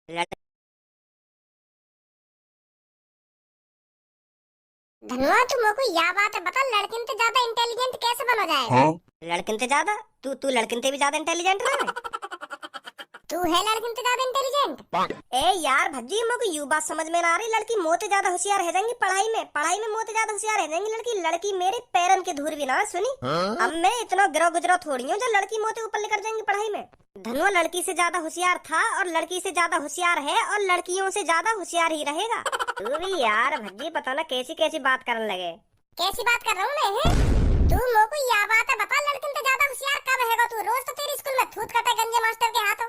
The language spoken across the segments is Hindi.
लड़, धनुआ तू मेरे को या बात है बता, लड़किन से ज्यादा इंटेलिजेंट कैसे बना जाएगा? हाँ? लड़किन से ज्यादा तू लड़किन से भी ज्यादा इंटेलिजेंट है। तू है लड़किन से ज्यादा इंटेलिजेंट? ए यार भज्जी, मेरे को यू बात समझ में ना आ रही। लड़की मोते ज्यादा होशियार रह जाएंगी पढ़ाई में मोते ज्यादा होशियार रह जाएंगी लड़की मेरे पैरन के धूर भी ना सुनी। अब मैं इतना गिरो गुजरो थोड़ी हूँ जो लड़की मोते ऊपर लेकर जाएंगी पढ़ाई में। धनुआ लड़की से ज्यादा होशियार था और लड़की से ज्यादा होशियार है और लड़कियों से ज्यादा होशियार ही रहेगा। तू भी यार भज्जी पता ना कैसी कैसी बात करने लगे। कैसी बात कर रहा हूँ मैं? है तू मेरे को या बात है बता, लड़किन से ज्यादा होशियार कब हैगा तू? रोज तो तेरी स्कूल में थूत करता है गंजे मास्टर के हाथों,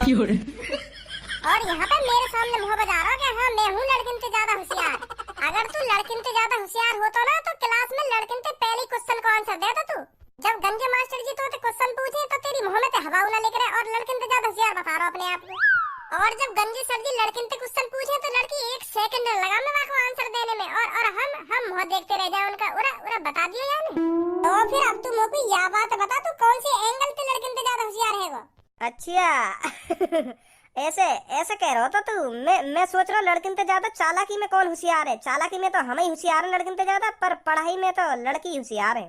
और यहाँ पे मेरे सामने मुँह बजा रहा है कि हाँ मैं हूँ लड़किन से ज्यादा होशियार। अगर तू लड़किन से ज्यादा होशियार होता ना तो क्लास में लड़किन से पहले क्वेश्चन को आंसर देता तू। जब गंजे मास्टर जी तो क्वेश्चन पूछे तो तेरी मुँह में हवा ना लेकर और लड़किन से ज्यादा होशियार बता रहा अपने आप को। और जब गंजे सर जी लड़किन से क्वेश्चन पूछे तो लड़की 1 सेकंड लगा मैं को आंसर देने में, और हम मुँह देखते रह जाए उनका। उरा बता दिया यार। तो फिर अब तू मेरे को या बात बता, तू कौन सी एंगल पे लड़किन से ज्यादा होशियार है वो? अच्छा ऐसे ऐसे कह रहा था तू। मैं सोच रहा हूँ लड़किन से ज्यादा चालाकी में कौन होशियार है। चालाकी में तो हम ही होशियार है लड़किन से ज्यादा, पर पढ़ाई में तो लड़की होशियार है।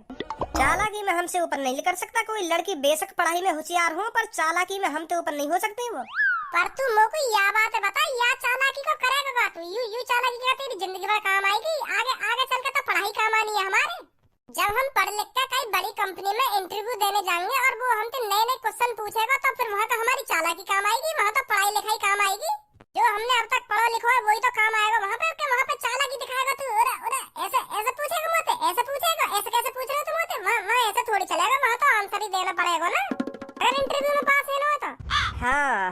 चालाकी में हमसे ऊपर नहीं कर सकता कोई। लड़की बेशक पढ़ाई में होशियार हो पर चालाकी में हमसे ऊपर नहीं हो सकती वो। पर तू मेरे को या बात बता, या चालाकी को करेगा का तू? यू चालाकी क्या तेरी जिंदगी भर काम आएगी? आगे चल के तो पढ़ाई काम आनी है हमारे। जब हम पढ़ लिख के कई बड़ी कंपनी में इंटरव्यू देने जाएंगे और वो हमसे नए क्वेश्चन पूछेगा तो फिर वहाँ तो हमारी चालाकी काम आएगी, वहाँ तो पढ़ाई लिखाई काम आएगी। जो हमने अब तक पढ़ा लिखा है वही तो काम आएगा वहाँ पे। वहाँ पे चालाकी दिखाएगा तू? ऐसे पूछेगा मुझसे, ऐसे पूछेगा, ऐसे कैसे पूछ रहे हो तुम मुझसे? वहाँ ऐसे थोड़ी चलेगा, वहाँ तो आंसर ही देना पड़ेगा ना अगर इंटरव्यू में पास है ना तो।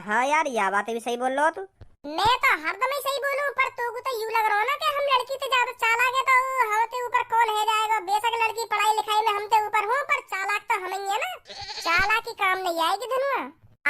हाँ यार, यह बातें भी सही बोल रहा हो तू। मैं तो हरदम ही सही बोलूं, पर तू को तो यूं लग रहा है ना कि हम लड़की से ज्यादा चालाक है तो हमसे ऊपर कौन है जाएगा। बेशक लड़की पढ़ाई लिखाई में हमसे ऊपर हो, पर चालाक तो हम ही है ना। चालाकी काम नहीं आएगी धनुआ,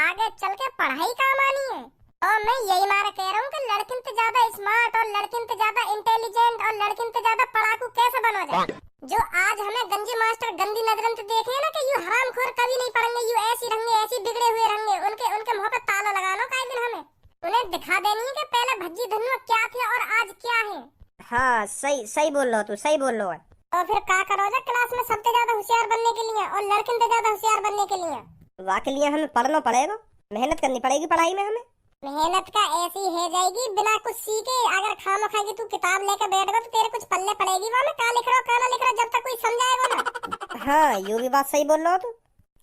आगे चल के पढ़ाई काम आनी है। और मैं यही मारा कह रहा हूँ कि लड़किन से ज्यादा स्मार्ट और लड़किन से ज्यादा इंटेलिजेंट और लड़किन से ज्यादा पढ़ाकू कैसे बना जाए। जो आज हमें गंजी मास्टर गंदी नजरों से देखे है ना कि यू हरामखोर कभी नहीं पढ़ेंगे, यू ऐसी रहेंगे, ऐसी बिगड़े हुए रहेंगे, उनके मुंह पे ताला लगा लो काहे दिन। हमें उन्हें दिखा देनी है कि पहले भज्जी धनुआ क्या थे और आज क्या है। हाँ सही बोल रहा हो तू, सही बोल रहा है। तो फिर क्या करोगे क्लास में सबसे ज्यादा होशियार बनने के लिए और लड़किन से ज्यादा होशियार बनने के लिए? वाकई लिए हमें पढ़ना पड़ेगा, मेहनत करनी पड़ेगी पढ़ाई में हमें। मेहनत का ऐसी है जाएगी बिना कुछ सीखे। अगर खाम खाएगी तू किताब लेकर बैठेगा तो तेरे कुछ पल्ले पड़ेगी वहाँ में क्या लिख रहा हो क्या ना लिख रहा जब तक कोई समझाएगा ना। हाँ यू भी बात सही बोल रहा हो तू।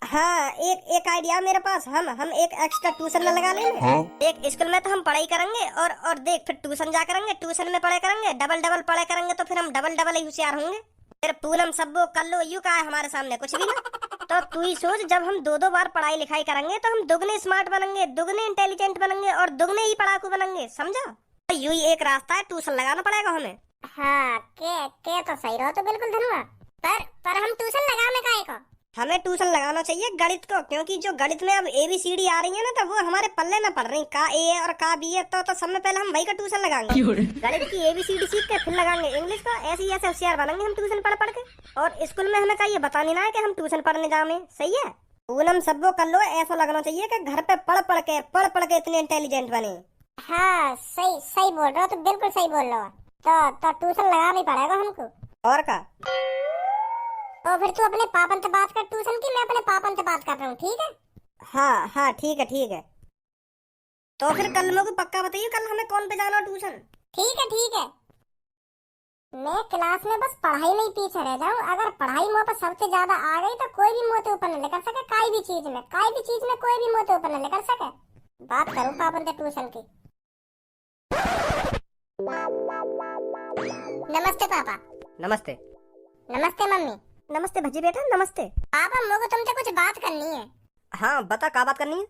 हाँ एक आइडिया मेरे पास। हम एक एक्स्ट्रा ट्यूशन में लगा लेंगे। हाँ? एक स्कूल में तो हम पढ़ाई करेंगे और देख फिर ट्यूशन जा करेंगे, ट्यूशन में पढ़ाई करेंगे, डबल पढ़ाई करेंगे तो फिर हम डबल ही होशियार होंगे। फिर पूनम सब्बो कर लो यू का है हमारे सामने कुछ भी ना। तो तू ही सोच, जब हम दो बार पढ़ाई लिखाई करेंगे तो हम दुगने स्मार्ट बनेंगे, दुगने इंटेलिजेंट बनेंगे और दुगने ही पढ़ाकू बनेंगे, समझा। तो यू ही एक रास्ता है, ट्यूशन लगाना पड़ेगा हमें। हाँ के तो सही रहो तो बिल्कुल धनुआ, पर हम ट्यूशन लगाने का है। हमें ट्यूशन लगाना चाहिए गणित को, क्योंकि जो गणित में अब ABCD आ रही है ना तो वो हमारे पल्ले ना पड़ रही। का ए है और का बी है तो सब में पहले हम वही का ट्यूशन लगाएंगे। गणित की ABCD सीख के फिर लगाएंगे इंग्लिश का। ऐसे होशियार बनेंगे हम ट्यूशन पढ़ के। और स्कूल में हमें चाहिए बतानी ना है कि हम ट्यूशन पढ़ने जाए। सही है, पूनम सबको कर लो। ऐसा लगना चाहिए कि घर पे पढ़ के इतने इंटेलिजेंट बने। हाँ सही बोल रहे हो तो बिल्कुल सही बोल रहे हो। तो ट्यूशन लगाना ही पड़ेगा हमको। और का तो फिर तू अपने पापन से बात कर ट्यूशन की, मैं अपने पापन से बात कर रहा हूँ, ठीक है? हाँ ठीक है। तो फिर कल मेरे को पक्का बताइए कल हमें कौन पे जाना ट्यूशन। ठीक है। मैं क्लास में बस पढ़ाई में ही पीछे रह जाऊँ। अगर पढ़ाई मुँह पर सबसे ज्यादा आ गई तो कोई भी मुँह ऊपर न कर सके। कोई भी चीज में कोई भी मुँह ऊपर न कर सके। बात करूँ पापन से ट्यूशन की। नमस्ते पापा। नमस्ते। नमस्ते मम्मी। नमस्ते भजी बेटा, नमस्ते। पापा मुझे तुमसे कुछ बात करनी है। हाँ बता, क्या बात करनी है।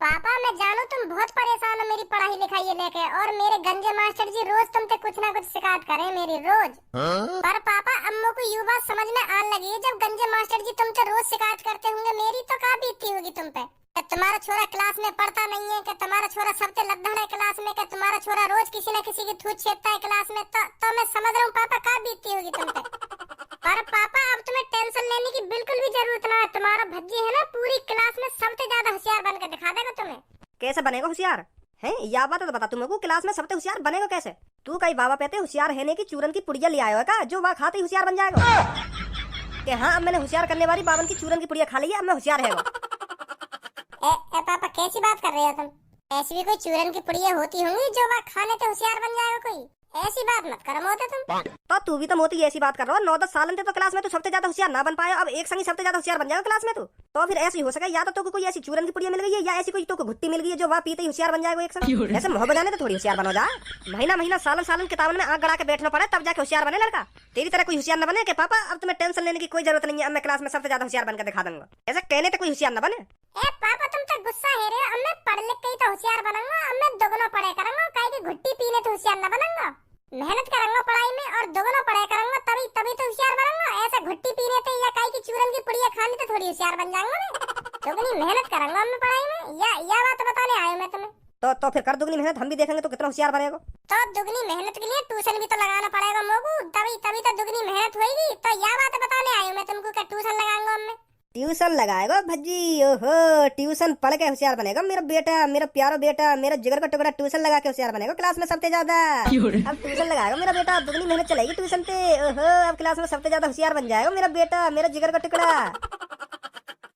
पापा मैं जानू तुम बहुत परेशान हो मेरी पढ़ाई लिखाई लेके, और मेरे गंजे मास्टर जी रोज तुमसे कुछ ना कुछ शिकायत करें मेरी रोज। हाँ? पर पापा अम्मू को ये बात समझ में आने लगी है, जब गंजे मास्टर जी तुमसे रोज शिकायत करते होंगे मेरी तो क्या बीतती होगी तुम पे। कि तुम्हारा छोरा क्लास में पढ़ता नहीं है, कि तुम्हारा छोरा सबसे लद्दड़ है क्लास में, कि तुम्हारा छोरा रोज किसी न किसी की थूत छेदता है क्लास में। तो मैं समझ रहा हूँ पापा क्या बीतती होगी तुम पे। पर पापा अब तुम्हें टेंशन लेने की बिल्कुल भी जरूरत ना है। तुम्हारा भज्जी है ना पूरी क्लास में सबसे ज्यादा होशियार बनकर दिखा देगा तुम्हें। कैसे बनेगा होशियार? है या बात है तो बता, तुमको क्लास में सबसे होशियार बनेगा कैसे? तू कई बाबा कहते होशियार है ने की चूरन की पुड़िया ले आयो है का, जो वहाँ खाते ही होशियार बन जाएगा? कि हाँ अब मैंने होशियार करने वाली बावन की चूरन की पुड़िया खा ली है, अब मैं होशियार है। ए पापा कैसी बात कर रहे हो तुम? ऐसी भी कोई चूरन की पुड़िया होती होंगी जो वहाँ खाने से होशियार बन जाएगा कोई? ऐसी बात मत करो मोते तुम। तो तू भी तो मोती ऐसी बात कर रहा हो, 9-10 साल थे तो क्लास में तू सबसे ज्यादा होशियार ना बन पाया, अब एक संग सबसे ज्यादा होशियार बन जाएगा क्लास में तू। तो फिर ऐसी हो सके या तो कोई ऐसी चूरन की पुड़िया मिल गई है या ऐसी कोई तो घुट्टी मिल गई है जो वहाँ पीते ही होशियार बन जाएगा एक संग। ऐसे मोह बजाने तो थोड़ी होशियार बनो जा, महीना महीना सालन सालन किताबन में आंख गड़ा के बैठना पड़े तब जाके होशियार बने लड़का। तेरी तरह कोई होशियार न बने कि पापा अब तुम्हें टेंशन लेने की कोई जरूरत नहीं है, अब मैं क्लास में सबसे ज्यादा होशियार बनकर दिखा दूंगा, ऐसा कहने तो कोई होशियार न बने। ए पापा तुम तो गुस्सा है रे, अब मैं पढ़ लिख के ही तो होशियार बनूंगा, अब मैं दोगुना पढ़ाई करूंगा, काहे की घुट्टी पीने तो होशियार न बनूंगा। मेहनत करूंगा पढ़ाई में और दोगुना पढ़ाई करूंगा तभी तो होशियार बनूंगा। ऐसा घुट्टी पीने से या काहे की चूरन की पुड़िया खाने से थोड़ी होशियार बन जाऊंगा मैं। दोगुनी मेहनत करूंगा मैं पढ़ाई में, या बात बताने आया मैं तुम्हें। तो फिर कर दुगनी मेहनत, हम भी देखेंगे तो कितना होशियार बनेगा। तो दुगनी मेहनत के लिए ट्यूशन भी तो लगाना पड़ेगा मोगू, तभी तो दुगनी मेहनत होगी। तो या बात बताने आई हूं मैं तुमको कि ट्यूशन लगाऊंगा मैं। ट्यूशन लगाएगा भज्जी? ओहो, ट्यूशन पढ़ के होशियार बनेगा मेरा बेटा, मेरा प्यारा बेटा, मेरा जिगर का टुकड़ा ट्यूशन लगा के होशियार बनेगा क्लास में सबसे ज्यादा। अब ट्यूशन लगाएगा मेरा बेटा, दुगनी मेहनत चलेगी ट्यूशन पे। ओहो, अब क्लास में सबसे ज्यादा होशियार बन जाएगा मेरा बेटा, मेरा जिगर का टुकड़ा।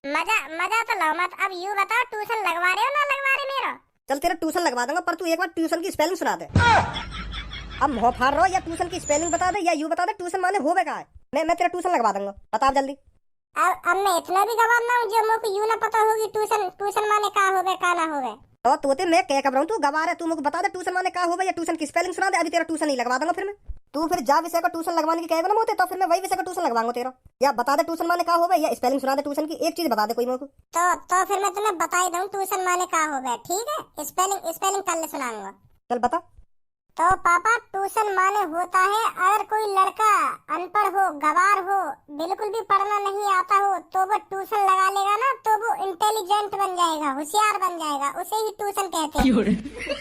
मजा तो लो मत। अब यूं बताओ ट्यूशन लगवा रहे हो ना लगवा रहे मेरा? चल तेरा ट्यूशन लगवा दूंगा, पर तू एक बार ट्यूशन की स्पेलिंग सुना दे। अब मुंह फाड़ रहा हो, या ट्यूशन की स्पेलिंग बता दे या यूं बता दे ट्यूशन माने हो बेका है। मैं तेरा ट्यूशन लगवा दूंगा, बता जल्दी। अब मैं इतना भी गवार ना हूं जो मुझे यूं ना पता होगी ट्यूशन माने का होवे का ना होवे। तो तोते मैं क्या कर रहा हूं, तू गवार है, तू मुझे बता दे ट्यूशन माने का होवे या ट्यूशन की स्पेलिंग सुना दे, अभी तेरा ट्यूशन नहीं लगवा दूंगा फिर मैं। तू फिर जा विषय का ट्यूशन लगवाने की कहेगा ना मोते, तो फिर मैं वही विषय का ट्यूशन लगवाऊंगा तेरा। या बता दे ट्यूशन माने का होवे या स्पेलिंग सुना दे ट्यूशन की, एक चीज बता दे कोई मुझे। तो फिर मैं तुम्हें बता ही दूं ट्यूशन माने का होवे, ठीक है? स्पेलिंग कल सुनाऊंगा। चल बता। तो पापा ट्यूशन माने होता है अगर कोई लड़का अनपढ़ हो, गवार हो, बिल्कुल भी पढ़ना नहीं आता हो, तो वो ट्यूशन लगा लेगा ना तो वो इंटेलिजेंट बन जाएगा, होशियार बन जाएगा, उसे ही ट्यूशन कहते हैं।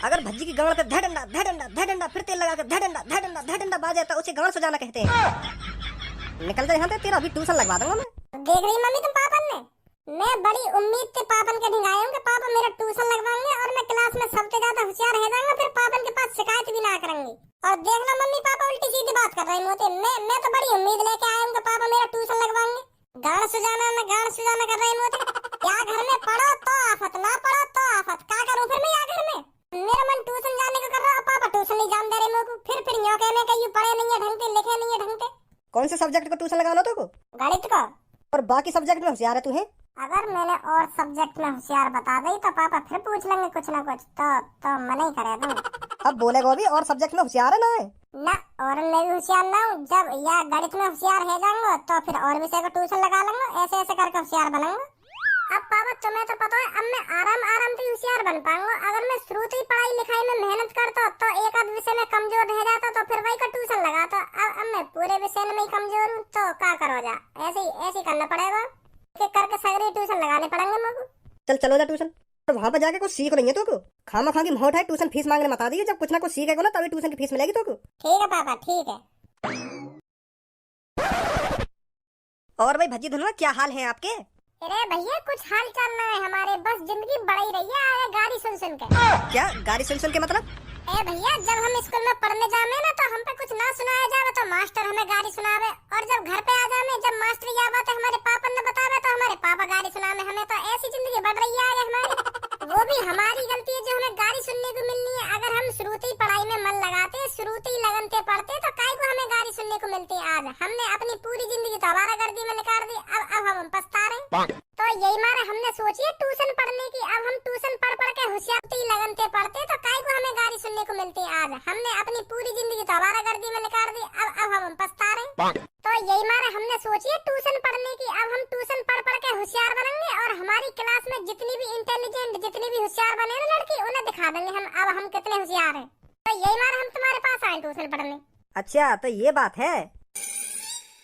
अगर भज्जी की गांड पे धड़ंडा फिर तेल लगा के धड़ंडा बाजे तो उसे गांड सुजाना कहते हैं। निकल जा यहाँ से, तेरा अभी ट्यूशन लगवा दूंगा मैं। देख रही मम्मी तुम पापन ने, मैं बड़ी उम्मीद से पापन के ढिंगाई हूं कि पापा मेरा ट्यूशन लगवाएंगे और मैं क्लास में सबसे ज्यादा होशियार रह जाऊंगा, फिर पापन के पास शिकायत भी ना करेंगे। और देखना मम्मी पापा उल्टी सीधी बात कर रहे होते। मैं तो बड़ी उम्मीद लेके आया हूं कि पापा मेरा ट्यूशन लगवाएंगे। गान सुजाना कर रहे होते। क्या घर में पढ़ो तो आफत, ना पढ़ो तो आफत, क्या करूं फिर मैं यहाँ घर में? मेरा मन ट्यूशन जाने को कर रहा है, पापा ट्यूशन नहीं जान दे रहे मेरे को। फिर यूं कहने का यू पढ़े नहीं है ढंग से, लिखे नहीं है ढंग से। कौन से सब्जेक्ट को ट्यूशन लगाना तो? गणित को। और बाकी सब्जेक्ट में होशियार है तू है? अगर मैंने और सब्जेक्ट में होशियार बता दी तो पापा फिर पूछ लेंगे कुछ ना कुछ, तो मना ही करे तुम। अब बोलेगा भी और सब्जेक्ट में होशियार है ना है? ना, और मैं भी होशियार ना हूँ। जब या गणित में होशियार है जाऊंगा तो फिर और विषय को ट्यूशन लगा लूंगा, ऐसे करके होशियार बनूंगा। अब पापा तुम्हें तो पता है अब मैं आराम से होशियार बन पाऊंगा। अगर मैं शुरू से ही पढ़ाई लिखाई में मेहनत करता तो एक आध विषय में कमजोर रह जाता तो फिर वही का ट्यूशन लगाता। अब मैं पूरे विषय में ही कमजोर हूँ तो क्या करो जा, ऐसे करना पड़ेगा, करके सगरे ट्यूशन लगाने पड़ेंगे मुझे। चलो जा ट्यूशन, तो वहाँ पर जाके कुछ सीख रही है तो खामा खा की मोह उठाए ट्यूशन फीस मांगने मत आ दी, जब कुछ ना कुछ सीखेगा ना तभी ट्यूशन की फीस मिलेगी तो। ठीक है पापा ठीक है। और भाई भज्जी धनुआ क्या हाल है आपके? अरे भैया कुछ हाल चाल ना है हमारे, बस जिंदगी बढ़ी रही है आगे गाड़ी सुन के। क्या गाड़ी सुन के मतलब? ए भैया जब हम स्कूल में पढ़ने जावे ना तो हम पे कुछ ना सुनाया जावे तो मास्टर हमें गाड़ी सुनावे, और जब घर पे आ जावे जब मास्टर यह बात हमारे पापा ने बतावे तो हमारे पापा गाड़ी सुनावे हमें। तो ऐसी जिंदगी बढ़ रही है आगे हमारी। वो भी हमारी गलती है जो हमें गाड़ी सुनने को मिलनी है। अगर हम शुरुती पढ़ाई में मन लगाते, शुरुती लगन से पढ़ते तो काहे को हमें गाड़ी सुनने को मिलती। आज हमने अपनी पूरी जिंदगी तो आवारागर्दी में निकाल दी, अब हम पछता रहे। तो यही मारे हमने सोची है ट्यूशन पढ़ने की। अब हम ट्यूशन पढ़ के होशियारी लगन से पढ़ते तो काहे को हमें गाड़ी सुनने को मिलती। आज हमने अपनी पूरी जिंदगी तो आवारागर्दी में निकाल दी, अब हम पछता रहे। तो यही मारे हमने सोची है ट्यूशन पढ़ने की। अब हम ट्यूशन पढ़ के होशियार बनेंगे और हमारी क्लास में जितनी भी इंटेलिजेंट, जितनी भी होशियार बने ना लड़की, उन्हें दिखा देंगे हम कितने होशियार हैं। तो यही मारे हम तुम्हारे पास आए ट्यूशन पढ़ने। अच्छा तो ये बात है।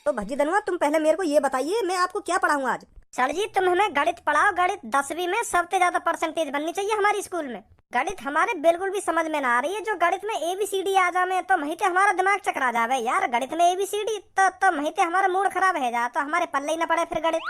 तो भज्जी धनुआ तुम पहले मेरे को ये बताइए मैं आपको क्या पढ़ाऊँ आज? सर जी तुम हमें गणित पढ़ाओ। गणित 10वीं में सबसे ज्यादा परसेंटेज बननी चाहिए हमारी स्कूल में। गणित हमारे बिल्कुल भी समझ में ना आ रही है। जो गणित में ABCD आ जावे तो महिते हमारा दिमाग चकरा जावे यार। गणित में ABCD तो महिते हमारा मूड खराब है जा, तो हमारे पल्ले ही ना पड़े फिर गणित।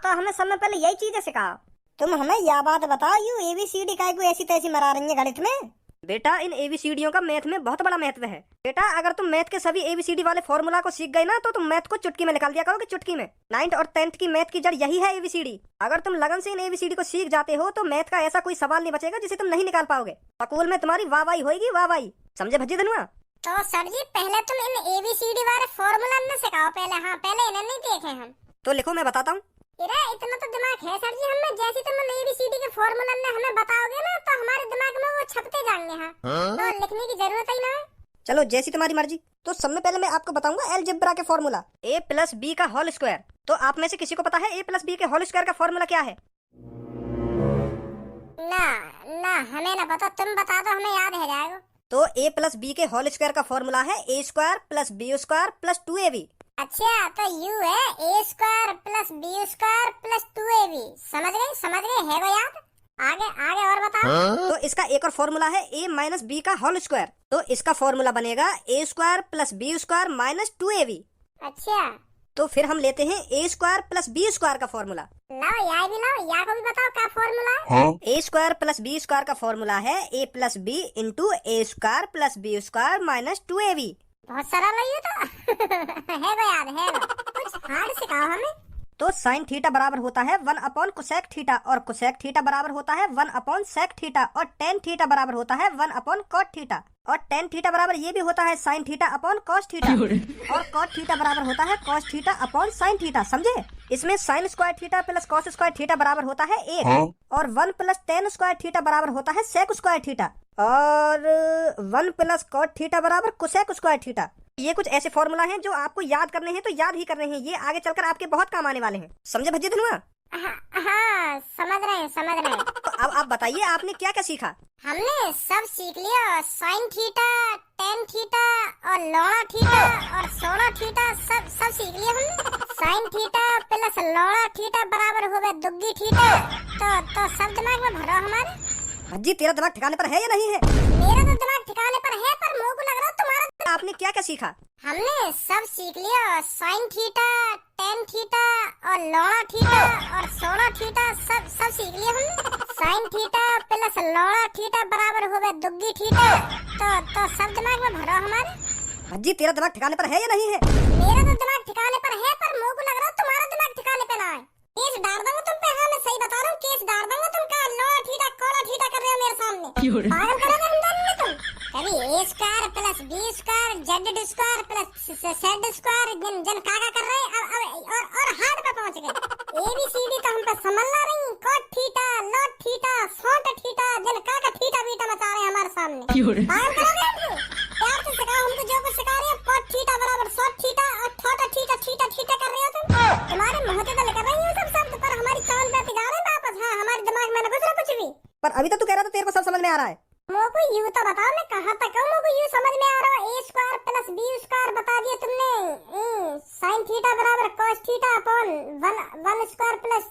तो हमें सब में पहले यही चीजें सिखाओ। तुम हमें यह बात बताओ, यू एबीसीडी काय को ऐसी तैसी मरा रही है गणित में? बेटा इन एबीसीडियों का मैथ में बहुत बड़ा महत्व है। बेटा अगर तुम मैथ के सभी एबीसीडी वाले फॉर्मूला को सीख गए ना तो तुम मैथ को चुटकी में निकाल दिया करोगे, चुटकी में। 9th और 10th की मैथ की जड़ यही है एबीसीडी। अगर तुम लगन से इन एबीसीडी को सीख जाते हो तो मैथ का ऐसा कोई सवाल नहीं बचेगा जिसे तुम नहीं निकाल पाओगे। स्कूल में तुम्हारी वाहवाही होगी, वाहवाही। समझे भज्जी धनुआ? तो सर जी पहले तुम इन एबीसीडी वाले फॉर्मूला न सिखाओ पहले। हाँ पहले इन्हें नहीं देखे हम। तो लिखो मैं बताता हूँ। इतना तो दिमाग है सर जी हमें, जैसे तुम एबीसीडी के फॉर्मूला ने हमें बताओगे ना तो हमारे दिमाग में वो छपते जाएंगे। हाँ तो लिखने की जरूरत ही ना है। चलो जैसी तुम्हारी मर्जी। तो सबसे पहले मैं आपको बताऊंगा अलजेब्रा के फॉर्मूला, a प्लस बी का होल स्क्वायर। तो आप में से किसी को पता है a प्लस बी के होल स्क्वायर का फॉर्मूला क्या है? ना ना हमें ना पता, तुम बता दो हमें याद है जाएगा। तो a प्लस बी के होल स्क्वायर का फॉर्मूला है a square plus B square plus 2ab। अच्छा तो यू है a square plus B square plus 2ab। समझ गए है वो याद। आगे आगे और बताओ। तो इसका एक और फॉर्मूला है a माइनस बी का होल स्क्वायर। तो इसका फॉर्मूला बनेगा a square plus B square minus 2ab। अच्छा तो फिर हम लेते हैं a square plus B square का फॉर्मूला। लाओ या भी लाओ, या को भी बताओ क्या फॉर्मूला है। a square plus B square का फॉर्मूला है a plus B into a square plus B square minus 2ab। बहुत सरल है ये तो। है वो याद है वो। कुछ हार्ड सिखाओ हमें। तो साइन थीटा बराबर होता है 1 अपॉन कोसेक थीटा, और कोसेक थीटा बराबर होता है 1 अपॉन सेक थीटा, और टेन थीटा बराबर होता है 1 अपॉन कॉट थीटा, और टेन थीटा बराबर ये भी होता है sine theta upon cos theta, और कॉट थीटा बराबर होता है cos theta upon sine theta. समझे? इसमें sine square theta plus cos square theta बराबर होता है 1, और 1 प्लस टेन स्क्वायर थीटा बराबर होता है सेक स्क्वायर थीटा, और 1 प्लस कॉट थीटा बराबर कोसेक स्क्वायर थीटा। ये कुछ ऐसे फॉर्मूला हैं जो आपको याद करने हैं तो याद ही करने हैं, ये आगे चलकर आपके बहुत काम आने वाले हैं। समझे भज्जी धनुआ? हाँ समझ रहे हैं। तो अब आप बताइए आपने क्या क्या सीखा? हमने सब सीख लिया, साइन थीटा, टेन थीटा और लौड़ा थीटा और सोना थीटा सब सीख लिया हमने। साइन थीटा प्लस लौड़ा थीटा बराबर होगा दुग्गी थीटा। तो सब दिमाग में भरो हमारे। भज्जी तेरा दिमाग ठिकाने पर है या नहीं है? मेरा तो दिमाग ठिकाने पर है, पर मुझे को लग रहा तुम्हारा। आपने क्या क्या सीखा? हमने सब सीख लिया, साइन थीटा, टेन थीटा और लौड़ा थीटा और सोना थीटा सब सीख लिया हमने। साइन थीटा प्लस लौड़ा थीटा बराबर होगा दुग्गी थीटा। तो सब दिमाग में भरो हमारे। भज्जी तेरा दिमाग ठिकाने पर है या नहीं है? मेरा तो दिमाग ठिकाने पर है, पर मुझे को लग रहा तुम्हारा दिमाग ठिकाने पर ना है। केस डाल दूंगा तुम पे। हाँ मैं सही बता रहा हूँ, केस डाल दूंगा तुम। का लौड़ा थीटा कोला थीटा कर रहे हो मेरे सामने। पागल करोगे हम दोनों में तुम। कभी a square plus b square Z square plus z square जन काका कर रहे हैं और हार्ड पे पहुंच गए। एबीसीडी तो हम पे समझ ला रही। कॉट थीटा, लॉट थीटा, सॉट थीटा जन काका थीटा बीटा मचा रहे हैं हमारे सामने। पागल करोगे हम। प्यार से सिखाओ हमको जो कुछ सिखा रहे हो। कॉट थीटा बराबर सॉट थीटा और थोटा थीटा थीटा थीटा कर रहे हो तुम। तुम्हारे मुंह से तो निकल रही है सब शब्द, पर हमारी कान पे जा रहे हैं वापस। हाँ हमारे दिमाग में न घुस रहा कुछ भी। पर अभी तो तू कह रहा था तेरे को सब समझ में आ रहा है। मोको यू तो बताओ, मैं कहाँ तक हूँ? मोको यू समझ में आ रहा है। a square plus b square बता दिया तुमने। साइन थीटा बराबर cos theta upon 1 square plus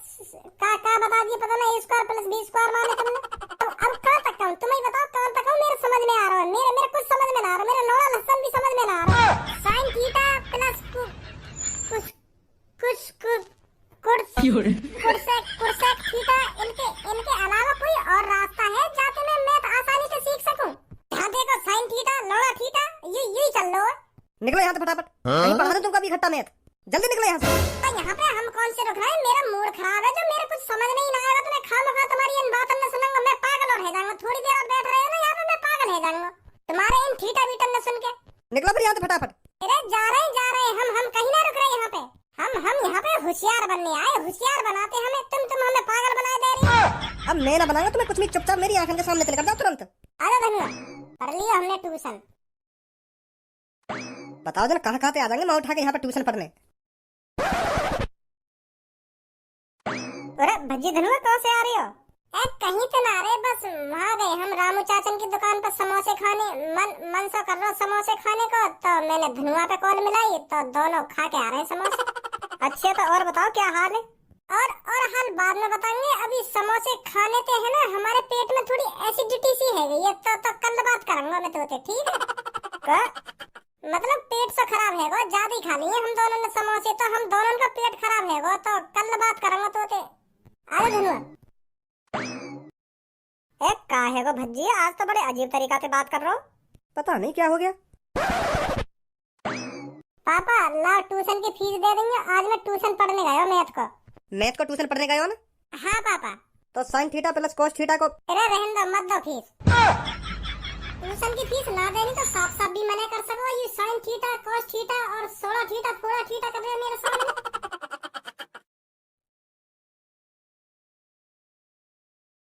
का बता दिया पता ना, a square plus b square माने तुमने। तो अब कहाँ तक हूँ तुम्हें बताओ, कहाँ तक हूँ? मेरे समझ में आ रहा है। मेरे कुछ समझ में ना आ रहा। मेरा लौड़ा लहसुन भी समझ में ना आ रहा। साइन थीटा प्लस कुर्सेक थीटा, इनके अलावा कोई और रास्ता है जाके मैं मैथ आसानी से सीख सकूं? यहाँ देखो साइन थीटा, लौड़ा थीटा, ये चल लो। निकलो यहाँ से फटाफट। कहीं पढ़ा दे तुमका भी इकट्ठा मैथ। जल्दी निकलो यहाँ से। तो यहाँ पे हम कौन से रुक रहे हैं? मेरा मूड खराब है, जो मेरे कुछ समझ नहीं आएगा तो मैं खामखा तुम्हारी इन बातों में सुनूंगा। मैं पागल और रह जाऊंगा। थोड़ी देर और बैठ रहे हो ना यहाँ पे, मैं पागल रह जाऊंगा तुम्हारे इन थीटा बीटा में सुन के। निकलो फिर यहाँ से फटाफट। अरे जा रहे हैं हम कहीं ना रुक रहे यहाँ पे। हम यहाँ पे होशियार बनने आए, होशियार बनाते हमें। तुम हमें पागल बनाए दे रही हो। अब मैं ना बनाऊंगा तुम्हें कुछ भी, चुपचाप मेरी आंखों के सामने चले कर जाओ तुरंत। अरे धन्ना पढ़ लिया हमने ट्यूशन। बताओ जरा कहाँ कहाँ से आ जाएंगे मैं उठा के यहाँ पे ट्यूशन पढ़ने। अरे भज्जी धनुआ कहाँ से आ रही हो? कहीं तो ना रहे, बस वहाँ गए हम रामू चाचन की दुकान पर समोसे खाने। मन सो कर रहा समोसे खाने को, तो मैंने धनुआ पे कॉल मिलाई तो दोनों खा के आ रहे हैं समोसे। अच्छा तो और बताओ क्या हाल है? और हाल बाद में बताएंगे। अभी समोसे खाने ते है ना, हमारे पेट में थोड़ी एसिडिटी सी है गई है। तो कल बात करूंगा मैं तो ठीक है? मतलब पेट से खराब है वो, ज्यादा ही खा लिए हम दोनों ने समोसे, तो हम दोनों का पेट खराब है वो। तो कल बात करूंगा तो। अरे धनुआ ए काहे को भज्जी, आज तो बड़े अजीब तरीका से बात कर रहे हो। पता नहीं क्या हो गया। पापा लाओ ट्यूशन की फीस दे देंगे, आज मैं ट्यूशन पढ़ने गया हूँ मैथ को। मैथ को ट्यूशन पढ़ने गए हो ना? हाँ पापा। तो sine theta plus cos theta को। अरे रहने दो, मत दो फीस। ट्यूशन की फीस ना देनी तो साफ साफ भी मना कर सको। ये साइन थीटा कोस थीटा और 16 थीटा पूरा थीटा कर रहे हो मेरे सामने।